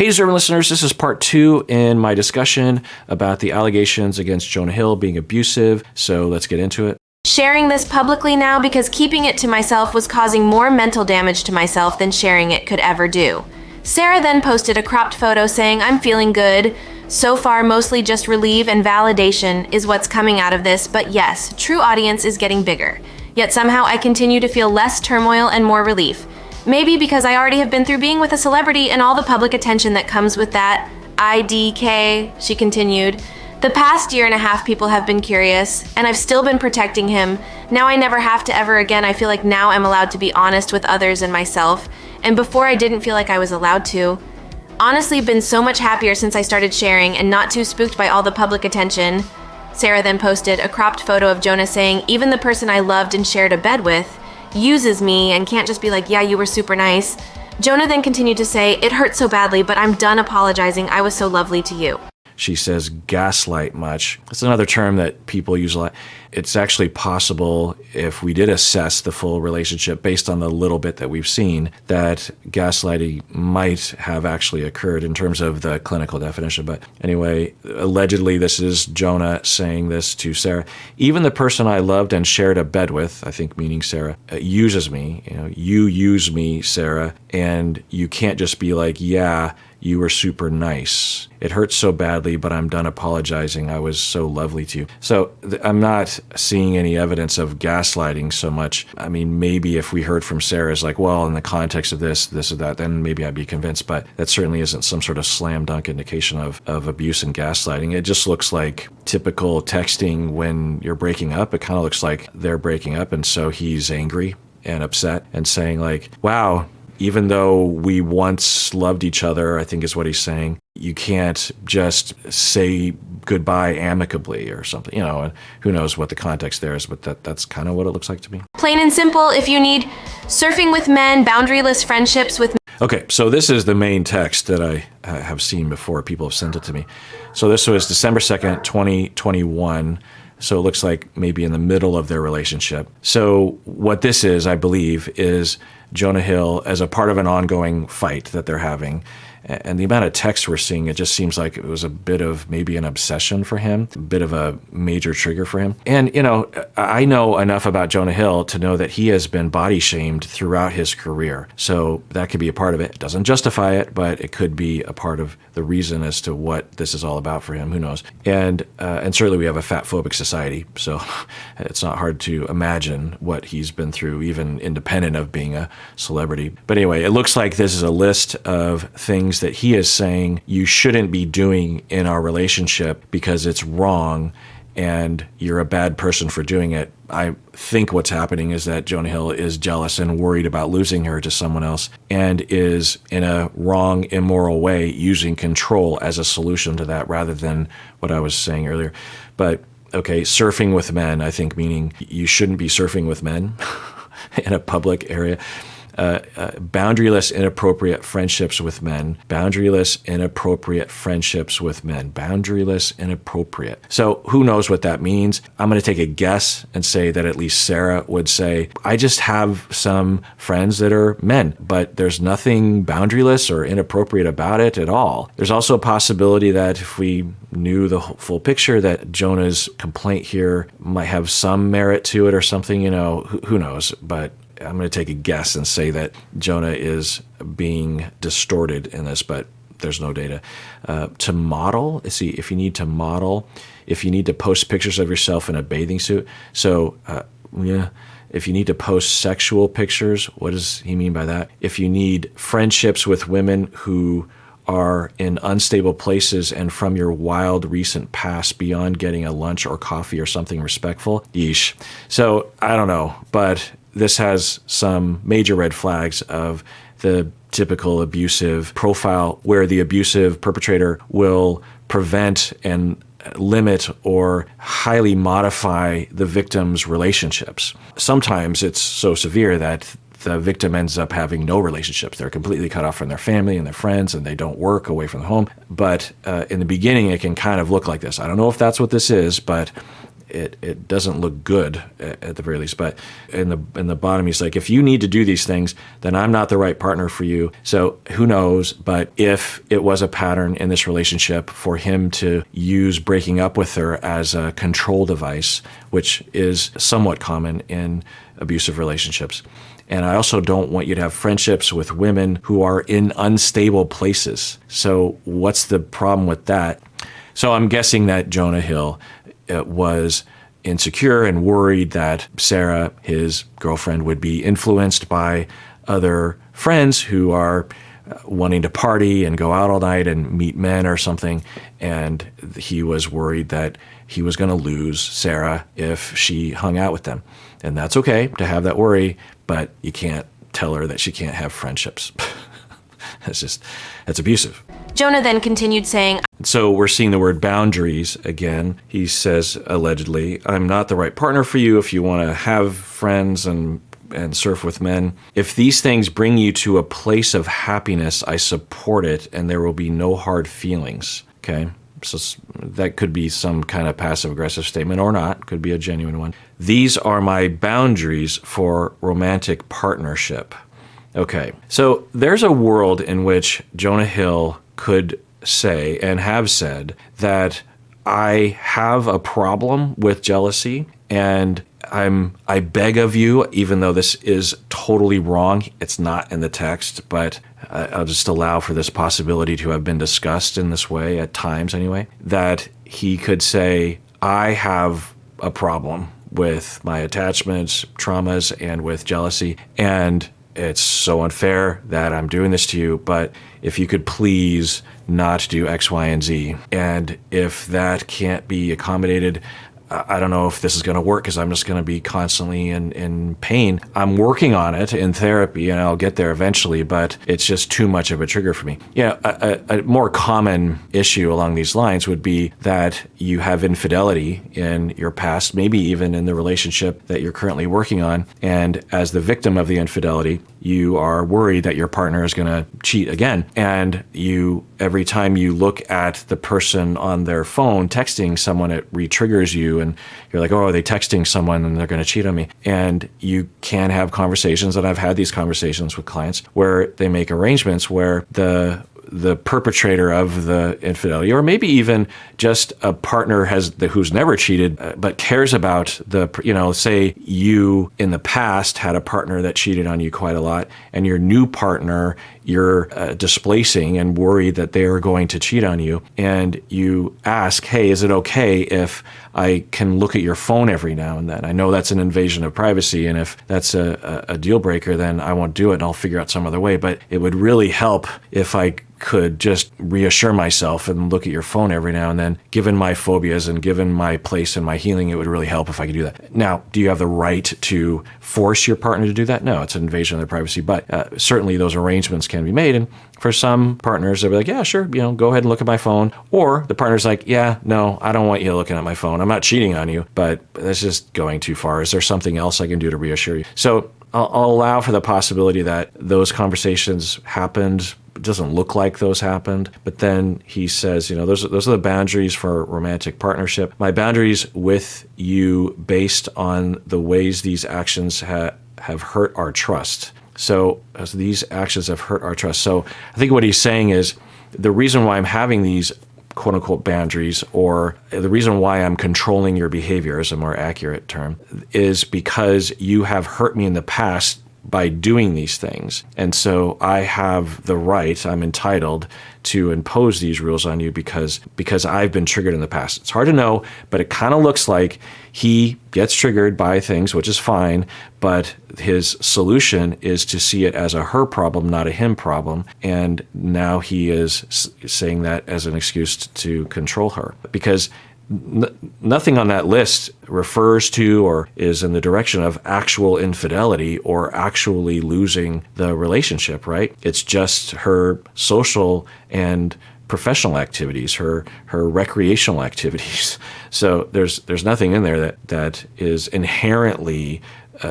Hey, Deserving listeners, this is part 2 in my discussion about the allegations against Jonah Hill being abusive. So let's get into it. Sharing this publicly now because keeping it to myself was causing more mental damage to myself than sharing it could ever do. Sarah then posted a cropped photo saying, "I'm feeling good. So far, mostly just relief and validation is what's coming out of this, but yes, true audience is getting bigger. Yet somehow I continue to feel less turmoil and more relief. Maybe because I already have been through being with a celebrity and all the public attention that comes with that. IDK," she continued. "The past year and a half people have been curious, and I've still been protecting him. Now I never have to ever again. I feel like now I'm allowed to be honest with others and myself, and before I didn't feel like I was allowed to. Honestly, been so much happier since I started sharing and not too spooked by all the public attention." Sarah then posted a cropped photo of Jonah saying, "Even the person I loved and shared a bed with uses me and can't just be like, yeah, you were super nice." Jonah then continued to say, "It hurt so badly, but I'm done apologizing. I was so lovely to you." She says gaslight much. It's another term that people use a lot. It's actually possible, if we did assess the full relationship based on the little bit that we've seen, that gaslighting might have actually occurred in terms of the clinical definition. But anyway, allegedly this is Jonah saying this to Sarah. "Even the person I loved and shared a bed with," I think meaning Sarah, "uses me. You use me, Sarah, and you can't just be like, yeah, you were super nice. It hurts so badly, but I'm done apologizing. I was so lovely to you." So I'm not seeing any evidence of gaslighting so much. I mean, maybe if we heard from Sarah's like, well, in the context of this or that, then maybe I'd be convinced. But that certainly isn't some sort of slam dunk indication of abuse and gaslighting. It just looks like typical texting when you're breaking up. It kind of looks like they're breaking up, and so he's angry and upset and saying like, wow, even though we once loved each other, I think is what he's saying, you can't just say goodbye amicably or something, and who knows what the context there is, but that's kind of what it looks like to me. Plain and simple, if you need surfing with men, boundaryless friendships with... Okay, so this is the main text that I have seen before. People have sent it to me. So this was December 2nd, 2021. So it looks like maybe in the middle of their relationship. So what this is, I believe, is Jonah Hill as a part of an ongoing fight that they're having. And the amount of text we're seeing, it just seems like it was a bit of maybe an obsession for him, a bit of a major trigger for him. And, I know enough about Jonah Hill to know that he has been body shamed throughout his career. So that could be a part of it. It doesn't justify it, but it could be a part of the reason as to what this is all about for him. Who knows? And certainly we have a fat phobic society, so it's not hard to imagine what he's been through, even independent of being a celebrity. But anyway, it looks like this is a list of things that he is saying you shouldn't be doing in our relationship because it's wrong and you're a bad person for doing it. I think what's happening is that Jonah Hill is jealous and worried about losing her to someone else and is in a wrong, immoral way using control as a solution to that rather than what I was saying earlier. But okay, surfing with men, I think meaning you shouldn't be surfing with men in a public area. Boundaryless, inappropriate friendships with men. Boundaryless, inappropriate friendships with men. Boundaryless, inappropriate. So who knows what that means? I'm going to take a guess and say that at least Sarah would say, I just have some friends that are men, but there's nothing boundaryless or inappropriate about it at all. There's also a possibility that if we knew the full picture, that Jonah's complaint here might have some merit to it or something, who knows, but I'm going to take a guess and say that Jonah is being distorted in this, but there's no data. To model, see, if you need to model, if you need to post pictures of yourself in a bathing suit. So, if you need to post sexual pictures, what does he mean by that? If you need friendships with women who are in unstable places and from your wild recent past beyond getting a lunch or coffee or something respectful, yeesh. So, I don't know, but this has some major red flags of the typical abusive profile where the abusive perpetrator will prevent and limit or highly modify the victim's relationships. Sometimes it's so severe that the victim ends up having no relationships. They're completely cut off from their family and their friends, and they don't work away from the home. But in the beginning, it can kind of look like this. I don't know if that's what this is, but it doesn't look good at the very least. But in the bottom, he's like, if you need to do these things, then I'm not the right partner for you. So who knows? But if it was a pattern in this relationship for him to use breaking up with her as a control device, which is somewhat common in abusive relationships. And I also don't want you to have friendships with women who are in unstable places. So what's the problem with that? So I'm guessing that Jonah Hill was insecure and worried that Sarah, his girlfriend, would be influenced by other friends who are wanting to party and go out all night and meet men or something. And he was worried that he was going to lose Sarah if she hung out with them. And that's okay to have that worry, but you can't tell her that she can't have friendships. That's abusive. Jonah then continued saying, So we're seeing the word boundaries again. He says, allegedly, I'm not the right partner for you if you want to have friends and surf with men. If these things bring you to a place of happiness, I support it, and there will be no hard feelings. Okay? So that could be some kind of passive-aggressive statement or not. Could be a genuine one. These are my boundaries for romantic partnership. Okay, so there's a world in which Jonah Hill could say and have said that I have a problem with jealousy and I beg of you, even though this is totally wrong, it's not in the text, but I'll just allow for this possibility to have been discussed in this way at times anyway, that he could say, I have a problem with my attachments, traumas, and with jealousy, and it's so unfair that I'm doing this to you, but if you could please not do X, Y, and Z. And if that can't be accommodated, I don't know if this is going to work because I'm just going to be constantly in pain. I'm working on it in therapy and I'll get there eventually, but it's just too much of a trigger for me. A more common issue along these lines would be that you have infidelity in your past, maybe even in the relationship that you're currently working on. And as the victim of the infidelity, you are worried that your partner is going to cheat again. And every time you look at the person on their phone texting someone, it re-triggers you. And you're like, oh, are they texting someone and they're going to cheat on me? And you can have conversations, and I've had these conversations with clients where they make arrangements where the perpetrator of the infidelity, or maybe even just a partner who's never cheated, but cares about say you in the past had a partner that cheated on you quite a lot, and your new partner you're displacing and worried that they are going to cheat on you, and you ask, hey, is it okay if I can look at your phone every now and then? I know that's an invasion of privacy, and if that's a deal breaker, then I won't do it and I'll figure out some other way. But it would really help if I could just reassure myself and look at your phone every now and then. Given my phobias and given my place in my healing, it would really help if I could do that. Now, do you have the right to force your partner to do that? No, it's an invasion of their privacy, but certainly those arrangements can be made. And for some partners, they'll be like, yeah, sure, go ahead and look at my phone. Or the partner's like, yeah, no, I don't want you looking at my phone. I'm not cheating on you, but that's just going too far. Is there something else I can do to reassure you? So I'll allow for the possibility that those conversations happened. It doesn't look like those happened, but then he says, those are the boundaries for romantic partnership. My boundaries with you based on the ways these actions have hurt our trust. So as these actions have hurt our trust. So I think what he's saying is the reason why I'm having these quote unquote boundaries, or the reason why I'm controlling your behavior is a more accurate term, is because you have hurt me in the past by doing these things. And so I have the right, I'm entitled to impose these rules on you because I've been triggered in the past. It's hard to know, but it kind of looks like he gets triggered by things, which is fine, but his solution is to see it as a her problem, not a him problem. And now he is saying that as an excuse to control her, because nothing on that list refers to or is in the direction of actual infidelity or actually losing the relationship, right? It's just her social and professional activities, her recreational activities. So there's nothing in there that is inherently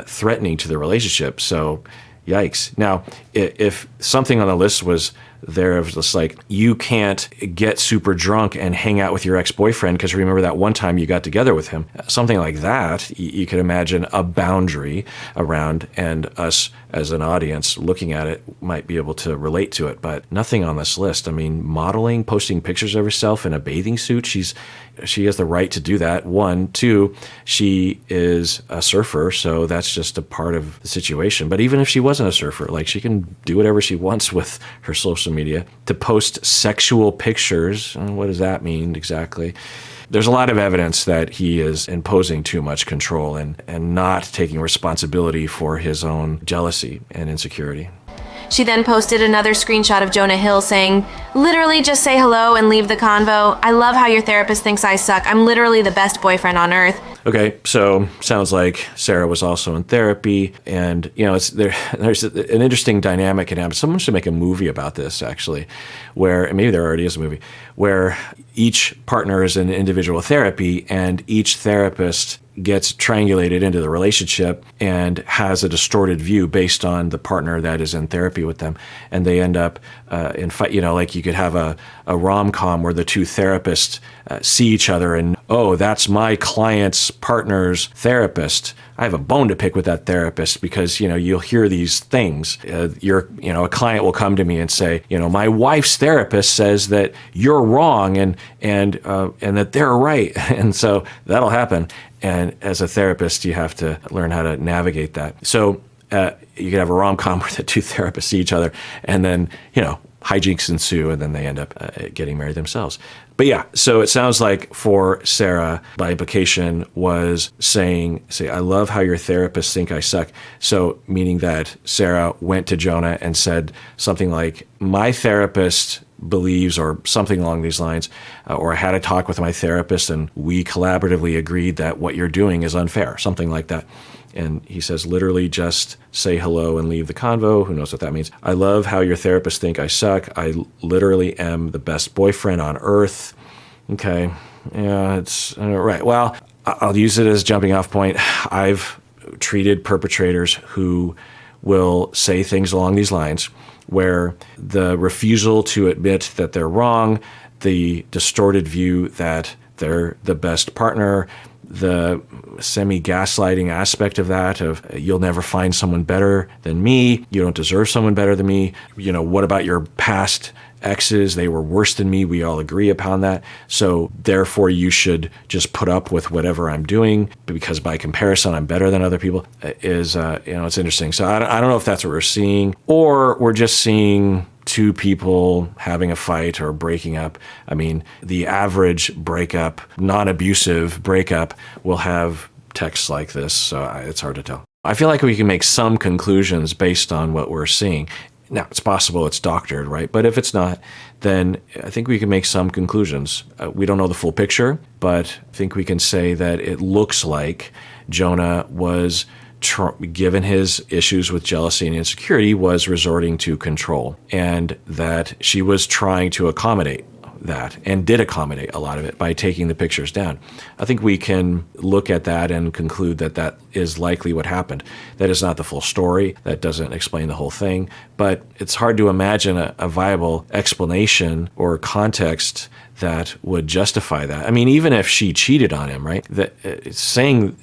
threatening to the relationship. So yikes. Now, if something on the list was there of just like, you can't get super drunk and hang out with your ex-boyfriend because remember that one time you got together with him. Something like that, you could imagine a boundary around, and us as an audience looking at it might be able to relate to it, but nothing on this list. I mean, modeling, posting pictures of herself in a bathing suit, she has the right to do that. One, two, she is a surfer, so that's just a part of the situation. But even if she wasn't a surfer, like, she can do whatever she wants with her social media. To post sexual pictures, what does that mean exactly? There's a lot of evidence that he is imposing too much control and not taking responsibility for his own jealousy and insecurity. She then posted another screenshot of Jonah Hill saying, "Literally just say hello and leave the convo. I love how your therapist thinks I suck. I'm literally the best boyfriend on earth." Okay, so sounds like Sarah was also in therapy, and there's an interesting dynamic in it. Someone should make a movie about this, actually, where, and maybe there already is a movie, where each partner is in individual therapy and each therapist gets triangulated into the relationship and has a distorted view based on the partner that is in therapy with them. And they end up in fight, like you could have a rom-com where the two therapists see each other and, oh, that's my client's partner's therapist. I have a bone to pick with that therapist because, you'll hear these things. A client will come to me and say, my wife's therapist says that you're wrong and that they're right. And so that'll happen. And as a therapist, you have to learn how to navigate that. So you could have a rom-com where the two therapists see each other and then, hijinks ensue and then they end up getting married themselves. But yeah, so it sounds like for Sarah, by implication, was say, I love how your therapists think I suck. So meaning that Sarah went to Jonah and said something like, my therapist believes, or something along these lines, or I had a talk with my therapist and we collaboratively agreed that what you're doing is unfair, something like that. And he says, literally just say hello and leave the convo. Who knows what that means? I love how your therapists think I suck. I literally am the best boyfriend on earth. Okay. Yeah, it's right. Well, I'll use it as a jumping off point. I've treated perpetrators who will say things along these lines where the refusal to admit that they're wrong, the distorted view that they're the best partner, the semi-gaslighting aspect of that, of you'll never find someone better than me, you don't deserve someone better than me, what about your past exes, they were worse than me, we all agree upon that, so therefore you should just put up with whatever I'm doing because by comparison I'm better than other people, is it's interesting. So I don't know if that's what we're seeing, or we're just seeing two people having a fight or breaking up. I mean, the average breakup, non-abusive breakup, will have texts like this, so it's hard to tell. I feel like we can make some conclusions based on what we're seeing. Now, it's possible it's doctored, right? But if it's not, then I think we can make some conclusions. We don't know the full picture, but I think we can say that it looks like Jonah was, given his issues with jealousy and insecurity, was resorting to control, and that she was trying to accommodate that, and did accommodate a lot of it by taking the pictures down. I think we can look at that and conclude that that is likely what happened. That is not the full story. That doesn't explain the whole thing, but it's hard to imagine a viable explanation or context that would justify that. I mean, even if she cheated on him, right? That saying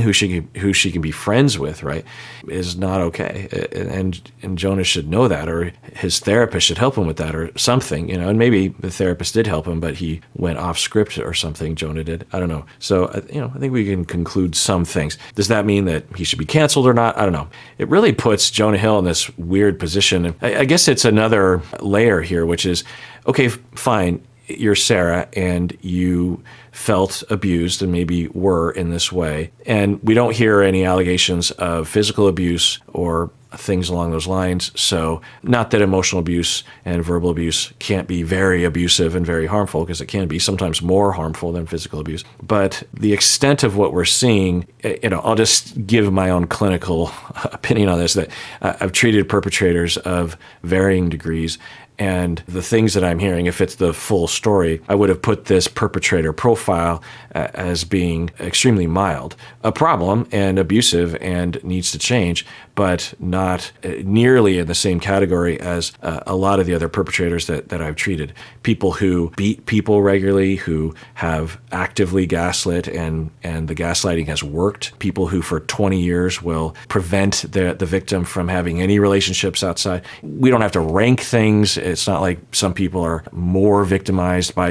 who she can be friends with, right, is not okay. And Jonah should know that, or his therapist should help him with that, or something. And maybe the therapist did help him, but he went off script or something. Jonah did. I don't know. So I think we can conclude some things. Does that mean that he should be canceled or not? I don't know. It really puts Jonah Hill in this weird position. I guess it's another layer here, which is, okay, fine, you're Sarah and you felt abused and maybe were in this way. And we don't hear any allegations of physical abuse or things along those lines. So not that emotional abuse and verbal abuse can't be very abusive and very harmful, because it can be sometimes more harmful than physical abuse. But the extent of what we're seeing, I'll just give my own clinical opinion on this, that I've treated perpetrators of varying degrees. And the things that I'm hearing, if it's the full story, I would have put this perpetrator profile as being extremely mild. A problem and abusive and needs to change, but not nearly in the same category as a lot of the other perpetrators that I've treated. People who beat people regularly, who have actively gaslit and the gaslighting has worked. People who for 20 years will prevent the victim from having any relationships outside. We don't have to rank things. It's not like some people are more victimized by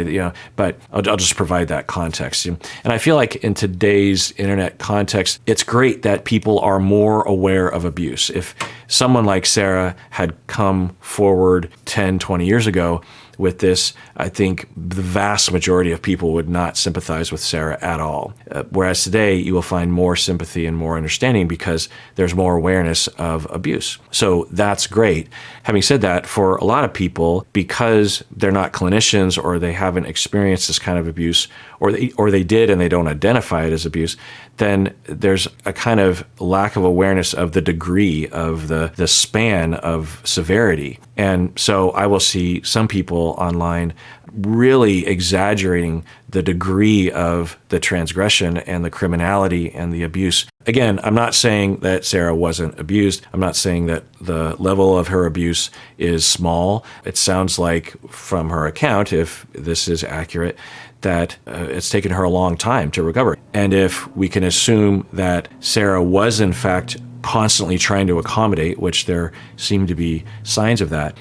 but I'll just provide that context. And I feel like in today's internet context, it's great that people are more aware of abuse. If someone like Sarah had come forward 10, 20 years ago with this, I think the vast majority of people would not sympathize with Sarah at all. Whereas today, you will find more sympathy and more understanding because there's more awareness of abuse. So that's great. Having said that, for a lot of people, because they're not clinicians or they haven't experienced this kind of abuse, or they did and they don't identify it as abuse, then there's a kind of lack of awareness of the degree of the span of severity. And so I will see some people online really exaggerating the degree of the transgression and the criminality and the abuse. Again, I'm not saying that Sarah wasn't abused. I'm not saying that the level of her abuse is small. It sounds like from her account, if this is accurate, that it's taken her a long time to recover. And if we can assume that Sarah was in fact constantly trying to accommodate, which there seem to be signs of that,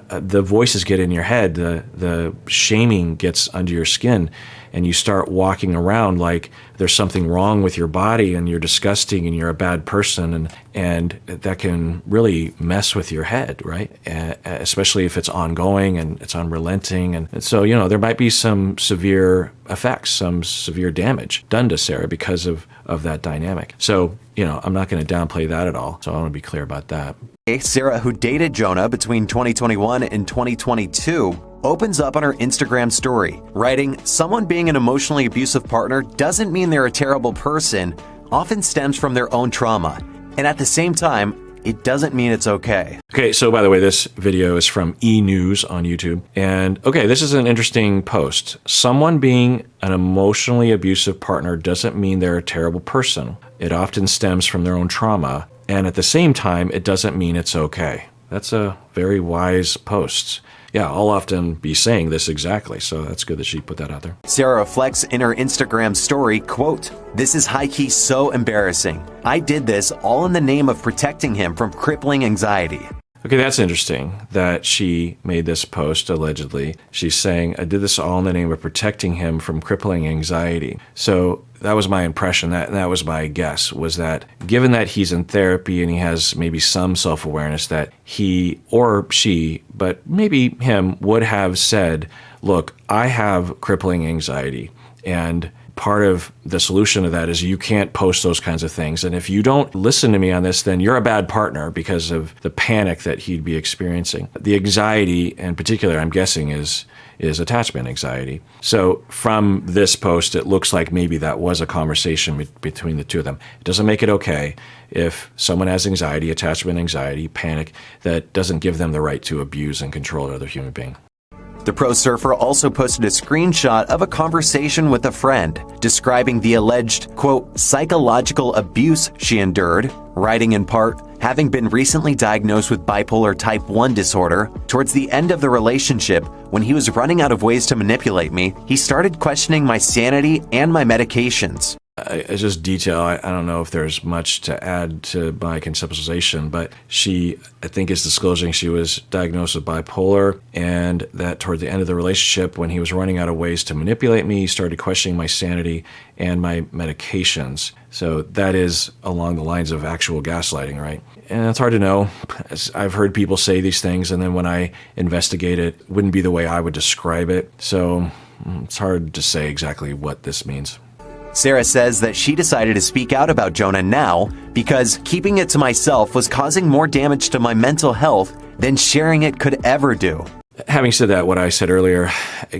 the voices get in your head, the shaming gets under your skin, and you start walking around like there's something wrong with your body and you're disgusting and you're a bad person, and that can really mess with your head, right? Especially if it's ongoing and it's unrelenting. And so, there might be some severe effects, some severe damage done to Sarah because of that dynamic. So, I'm not going to downplay that at all. So I want to be clear about that. Sarah, who dated Jonah between 2021 and 2022, opens up on her Instagram story, writing, "Someone being an emotionally abusive partner doesn't mean they're a terrible person, often stems from their own trauma. And at the same time, it doesn't mean it's okay." Okay, so by the way, this video is from E! News on YouTube. And okay, this is an interesting post. Someone being an emotionally abusive partner doesn't mean they're a terrible person. It often stems from their own trauma. And at the same time, it doesn't mean it's okay. That's a very wise post. Yeah, I'll often be saying this exactly, so that's good that she put that out there. Sarah reflects in her Instagram story, quote, "This is high-key so embarrassing. I did this all in the name of protecting him from crippling anxiety." Okay, that's interesting that she made this post, allegedly. She's saying, I did this all in the name of protecting him from crippling anxiety. So that was my impression, that was my guess, was that given that he's in therapy and he has maybe some self-awareness, that he or she, but maybe him, would have said, look, I have crippling anxiety, and part of the solution to that is you can't post those kinds of things. And if you don't listen to me on this, then you're a bad partner because of the panic that he'd be experiencing. The anxiety in particular, I'm guessing, is attachment anxiety. So from this post, it looks like maybe that was a conversation between the two of them. It doesn't make it okay if someone has anxiety, attachment anxiety, panic, that doesn't give them the right to abuse and control another human being. The pro surfer also posted a screenshot of a conversation with a friend, describing the alleged, quote, psychological abuse she endured, writing in part, having been recently diagnosed with bipolar type 1 disorder, towards the end of the relationship, when he was running out of ways to manipulate me, he started questioning my sanity and my medications. It's just detail. I don't know if there's much to add to my conceptualization, but she, I think, is disclosing she was diagnosed with bipolar, and that toward the end of the relationship, when he was running out of ways to manipulate me, he started questioning my sanity and my medications. So that is along the lines of actual gaslighting, right? And it's hard to know. I've heard people say these things, and then when I investigate it, it wouldn't be the way I would describe it. So it's hard to say exactly what this means. Sarah says that she decided to speak out about Jonah now because keeping it to myself was causing more damage to my mental health than sharing it could ever do. Having said that, what I said earlier,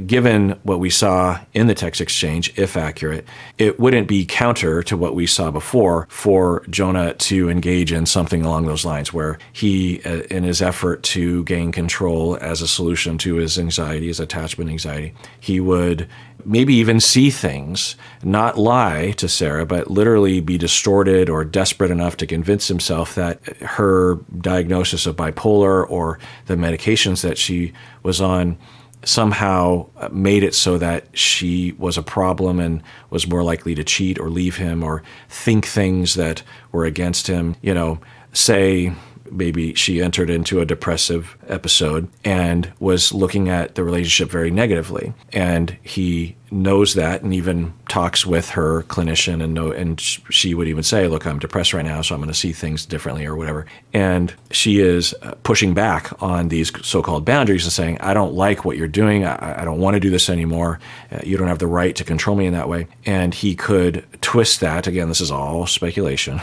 given what we saw in the text exchange, if accurate, it wouldn't be counter to what we saw before for Jonah to engage in something along those lines, where he, in his effort to gain control as a solution to his anxiety, his attachment anxiety, he would maybe even see things, not lie to Sarah, but literally be distorted or desperate enough to convince himself that her diagnosis of bipolar or the medications that she was on somehow made it so that she was a problem and was more likely to cheat or leave him or think things that were against him. Say maybe she entered into a depressive episode and was looking at the relationship very negatively. And he knows that and even talks with her clinician and she would even say, look, I'm depressed right now, so I'm going to see things differently or whatever. And she is pushing back on these so-called boundaries and saying, I don't like what you're doing. I don't want to do this anymore. You don't have the right to control me in that way. And he could twist that. Again, this is all speculation.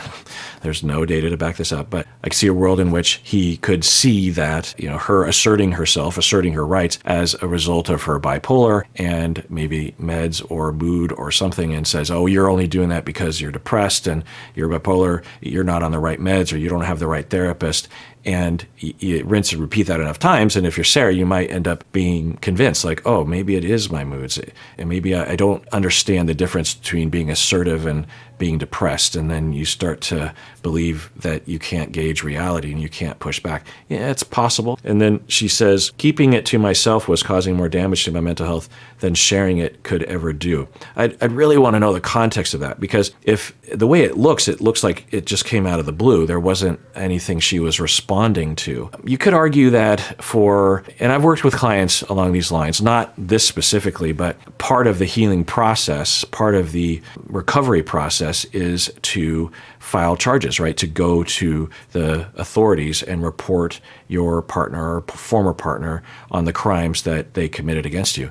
There's no data to back this up, but I can see a world in which he could see that, her asserting herself, asserting her rights as a result of her bipolar and maybe meds or mood or something, and says, oh, you're only doing that because you're depressed and you're bipolar, you're not on the right meds or you don't have the right therapist. And you rinse and repeat that enough times, and if you're Sarah, you might end up being convinced, like, oh, maybe it is my moods, and maybe I don't understand the difference between being assertive and being depressed, and then you start to believe that you can't gauge reality and you can't push back. Yeah, it's possible. And then she says, keeping it to myself was causing more damage to my mental health than sharing it could ever do. I'd really want to know the context of that, because if the way it looks like it just came out of the blue, there wasn't anything she was responding to. You could argue that and I've worked with clients along these lines, not this specifically, but part of the healing process, part of the recovery process is to file charges, right? To go to the authorities and report your partner or former partner on the crimes that they committed against you.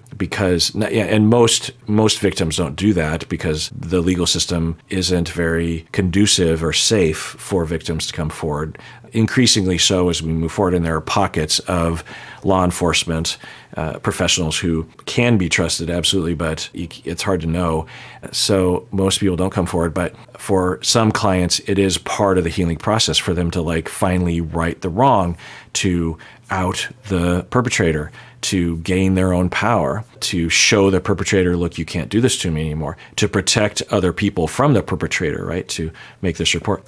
And most victims don't do that because the legal system isn't very conducive or safe for victims to come forward. Increasingly so as we move forward, and there are pockets of law enforcement professionals who can be trusted, absolutely, but it's hard to know. So most people don't come forward, but for some clients, it is part of the healing process for them to finally right the wrong, to out the perpetrator, to gain their own power, to show the perpetrator, look, you can't do this to me anymore, to protect other people from the perpetrator, right, to make this report.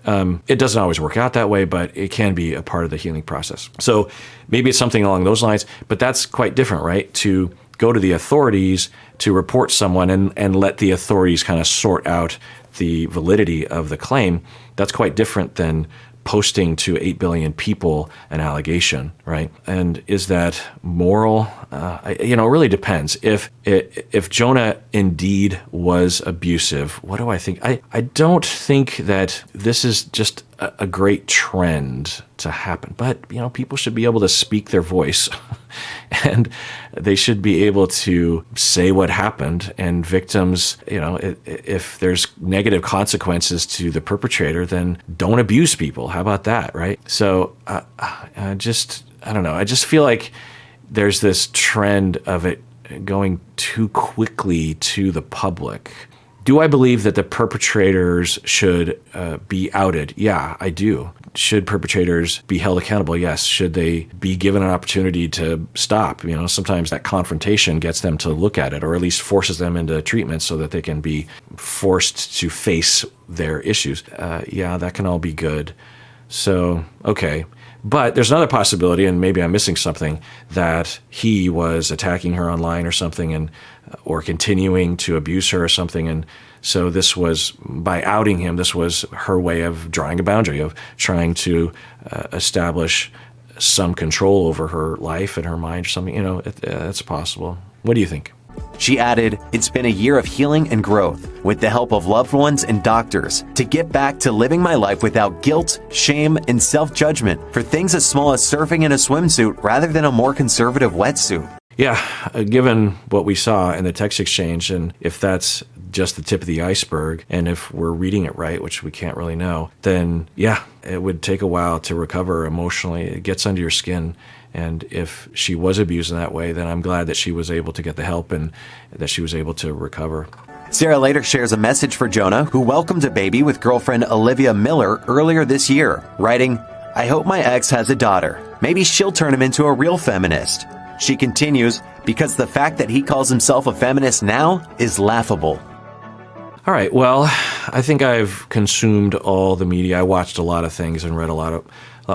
It doesn't always work out that way, but it can be a part of the healing process. So maybe it's something along those lines, but that's quite different, right, to go to the authorities to report someone and let the authorities kind of sort out the validity of the claim. That's quite different than posting to 8 billion people an allegation, right? And is that moral? It really depends. If Jonah indeed was abusive, what do I think? I don't think that this is just a great trend to happen, but people should be able to speak their voice and they should be able to say what happened, and victims, if there's negative consequences to the perpetrator, then don't abuse people. How about that, right? So I don't know. I just feel like there's this trend of it going too quickly to the public. Do I believe that the perpetrators should be outed? Yeah, I do. Should perpetrators be held accountable? Yes. Should they be given an opportunity to stop? Sometimes that confrontation gets them to look at it, or at least forces them into treatment so that they can be forced to face their issues. Yeah, that can all be good. So, okay. But there's another possibility, and maybe I'm missing something, that he was attacking her online or something, or continuing to abuse her or something. And so this was, by outing him, this was her way of drawing a boundary, of trying to establish some control over her life and her mind or something. It's possible. What do you think? She added, "It's been a year of healing and growth, with the help of loved ones and doctors, to get back to living my life without guilt, shame, and self-judgment for things as small as surfing in a swimsuit rather than a more conservative wetsuit." Yeah, given what we saw in the text exchange, and if that's just the tip of the iceberg, and if we're reading it right, which we can't really know, then yeah, it would take a while to recover emotionally. It gets under your skin, And if she was abused in that way, then I'm glad that she was able to get the help and that she was able to recover. Sarah later shares a message for Jonah, who welcomed a baby with girlfriend Olivia Miller earlier this year, writing, "I hope my ex has a daughter. Maybe she'll turn him into a real feminist." She continues, "Because the fact that he calls himself a feminist now is laughable." All right, well, I think I've consumed all the media. I watched a lot of things and read a lot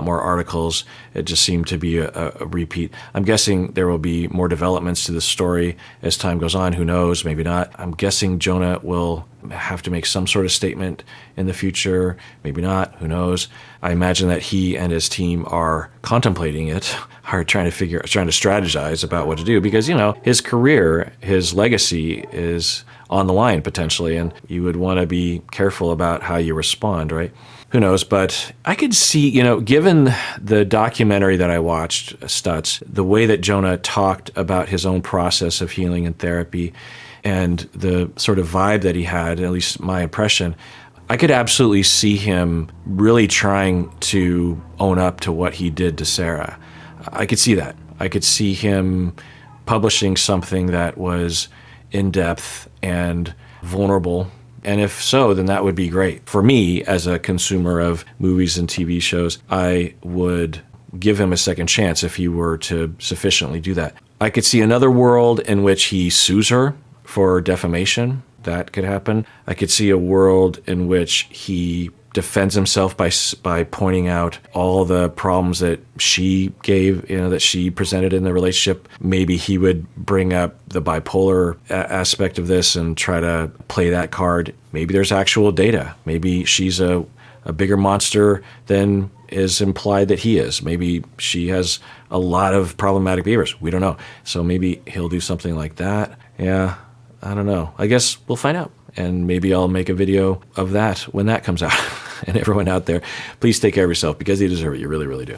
more articles. It just seemed to be a repeat. I'm guessing there will be more developments to this story as time goes on. Who knows? Maybe not. I'm guessing Jonah will have to make some sort of statement in the future. Maybe not. Who knows? I imagine that he and his team are contemplating it, are trying to strategize about what to do, because, his career, his legacy is on the line potentially, and you would want to be careful about how you respond, right? Who knows? But I could see, given the documentary that I watched, Stutz, the way that Jonah talked about his own process of healing and therapy, and the sort of vibe that he had, at least my impression, I could absolutely see him really trying to own up to what he did to Sarah. I could see that. I could see him publishing something that was in-depth and vulnerable. And if so, then that would be great. For me, as a consumer of movies and TV shows, I would give him a second chance if he were to sufficiently do that. I could see another world in which he sues her for defamation. That could happen. I could see a world in which he defends himself by pointing out all the problems that she gave, that she presented in the relationship. Maybe he would bring up the bipolar aspect of this and try to play that card. Maybe there's actual data. Maybe she's a bigger monster than is implied that he is. Maybe she has a lot of problematic behaviors. We don't know. So maybe he'll do something like that. Yeah, I don't know. I guess we'll find out. And maybe I'll make a video of that when that comes out. And everyone out there, please take care of yourself, because you deserve it. You really, really do.